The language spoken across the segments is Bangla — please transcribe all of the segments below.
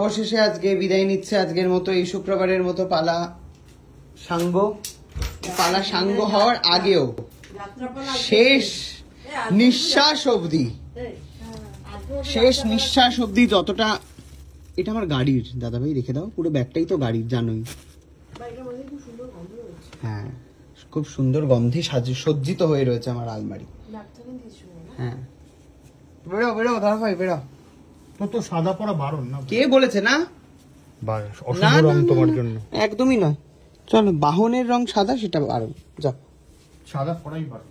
অবশেষে আজকে বিদায় নিচ্ছে আজকের মতো, এই শুক্রবারের মতো পালা সাঙ্গ হওয়ার আগেও শেষ নিঃশ্বাস অবধি যতটা, এটা আমার গাড়ির দাদা ভাই রেখে দাও, পুরো ব্যাগটাই তো গাড়ির জানোই। হ্যাঁ, খুব সুন্দর গন্ধে সজ্জিত হয়ে রয়েছে আমার আলমারি। হ্যাঁ, বেরো বেরো দাদা ভাই বেরো। তো সাদা পরা বারণ না, কে বলেছে না? অশুভ রং তোমার জন্য একদমই নয়। চলো, বাহনের রং সাদা, সেটা বারণ। যাও, সাদা পরাই বারণ।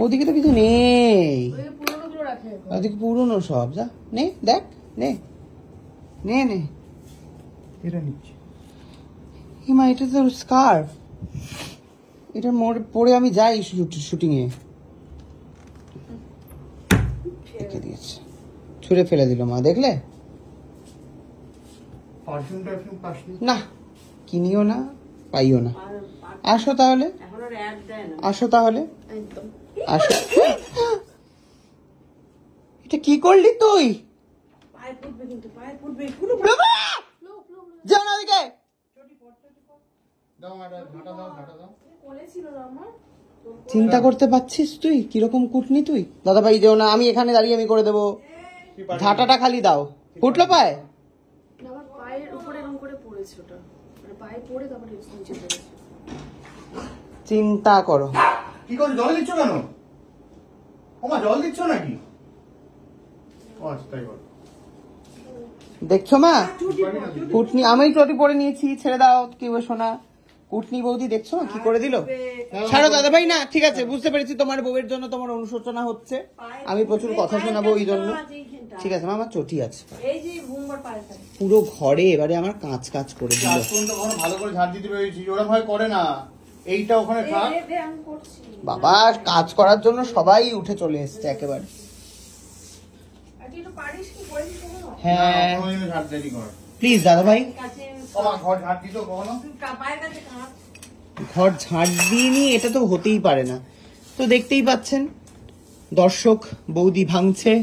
ওদিকে তো কিছু নেই, ওদিকে পুরনো সব। যা নে, দেখ, নে নে নে, এটা নিচ্ছি। হিমা, এটা তো স্কার্ফ, এটা পরে আমি যাই শুটিং এ। রেখে দিয়েছে, ছুঁড়ে ফেলে দিল মা, দেখলে? না, কিনিও না, পাইও না। আসো তাহলে, আসো তাহলে, আসো। এটা কি করলি তুই? যাও না দিকে। চিন্তা করতে পারছিস তুই কিরকম কুটনি তুই? দাদা ভাই দেও না, আমি এখানে দাঁড়িয়ে আমি করে দেবো। ঝাঁটাটা খালি দাও। ফুটলো পায়ে? চিন্তা করো। কি করো, জল দিচ্ছ কেন? ওমা, জল দিচ্ছ নাকি? দেখছো মা, কুটনি আমি চটি পরে নিয়েছি, ছেড়ে দাও। কি শোনা, কুটনি বৌদি দেখছো কি করে দিল? ছাড়ো দাদা ভাই, না ঠিক আছে, বুঝতে পেরেছি তোমার বউয়ের জন্য তোমার অনুশোচনা হচ্ছে, আমি প্রচুর কথা শোনাবো এই জন্য। ঠিক আছে মা, আমার চটি আছে পুরো ঘরে, এবারে আমার কাজ কাজ করে দিল। ভালো করে ঝাড় দিতে পেরেছি, ওরা ভয় করে না। এইটা ওখানে থাক বাবা, কাজ করার জন্য সবাই উঠে চলে এসছে একেবারে। হ্যাঁ প্লিজ দাদা ভাই, ঘর ঝাড় দিইনি, এটা তো হতেই পারে না। তো দেখতেই পাচ্ছেন দর্শক, বৌদি ভাঙছে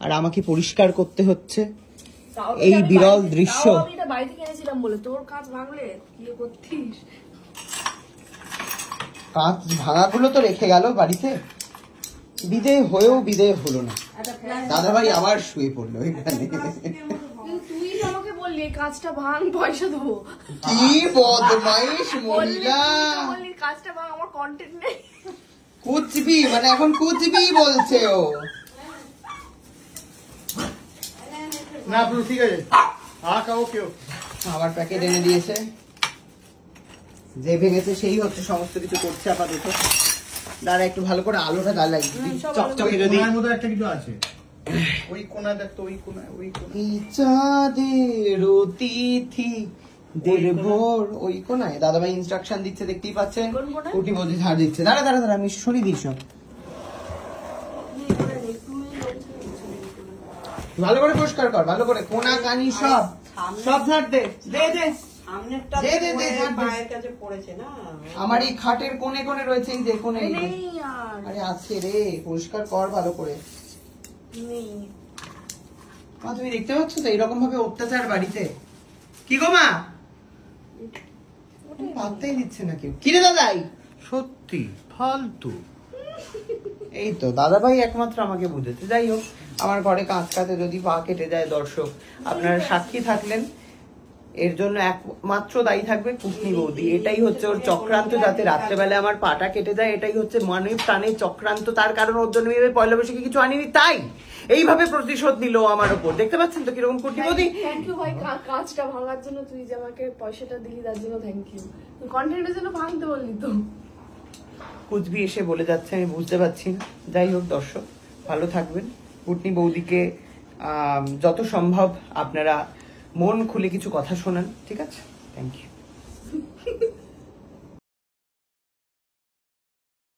আর আমাকে পরিষ্কার করতে হচ্ছে, এই বিরল দৃশ্য। কাঁচ ভাঙাগুলো তো রেখে গেল বাড়িতে, বিদেয় হয়েও বিদেয় হলো না। দাদা ভাই আবার শুয়ে পড়লো এখানে। কাজটা ভাঙ, পয়সা দেবো। কি বদমাইশ মহিলা! কাজটা ভাঙ, আমার কন্টেন্ট নেই। কুচবি মানে এখন কুচবি বলছে ও। না ঠিক আছে, আবার প্যাকেট এনে দিয়েছে, যে ভেঙেছে সেই হচ্ছে সমস্ত কিছু করছে আপাতত। দাঁড়া, একটু ভালো করে আলোটা জ্বালাই, চকচকে যদি একটা কিছু আছে। ওই কোনা দেখতো, ওই কোনায়, ওই কোনায় চাঁদের অতিথি দের ভোর, ওই কোনায় দাদা ভাই ইনস্ট্রাকশন দিচ্ছে, দেখতেই পাচ্ছেন। কুটি বলছে ঝাড় দিচ্ছে। দাঁড়া দাঁড়া দাঁড়া, আমি সরিয়ে দিই সব। ভালো করে পরিষ্কার কর, ভালো করে কোনা কানি সব সব ঝাড় দে, দে দে। আমার এই খাটের কোণে কোণে রয়েছে, এই যে কোণে, আরে আছে রে, পরিষ্কার কর ভালো করে। মা তুমি দেখতে পাচ্ছ তো এইরকম ভাবে অত্যাচার বাড়িতে? কি গো মা, পাত্তাই দিচ্ছে না কেউ। কিরে দাদাই, সত্যি ফালতু। এই তো দাদা ভাই একমাত্র আমাকে বুঝেছে। যাই হোক, আমার ঘরে কাঁচ কাতে যদি পা কেটে যায়, দর্শক আপনারা সাক্ষী থাকলেন, এর জন্য একমাত্র দায়ী থাকবে কুটনি বৌদি। এটাই হচ্ছে ওর চক্রান্ত, যাতে রাত্রেবেলা আমার পাটা কেটে যায়। এটাই হচ্ছে মানব প্রাণের চক্রান্ত। তার কারণ ওর জন্য পয়লা বৈশাখে কিছু আনিনি, তাই এইভাবে প্রতিশোধ নিল আমার উপর। দেখতে পাচ্ছেন তো কিরকম কুটনি বৌদি। থ্যাংক ইউ ভাই, কাজটা ভাঙার জন্য। তুই যে আমাকে পয়সাটা দিলি তার জন্য থ্যাংক ইউ। কন্টেন্টের জন্য ভাঙতে বললি তো। কুচবি এসে বলে যাচ্ছে, আমি বুঝতে পারছি না। যাই হোক দর্শক, ভালো থাকবেন। কুটনি বৌদিকে যত সম্ভব আপনারা মন খুলে কিছু কথা শোনান, ঠিক আছে? Thank you.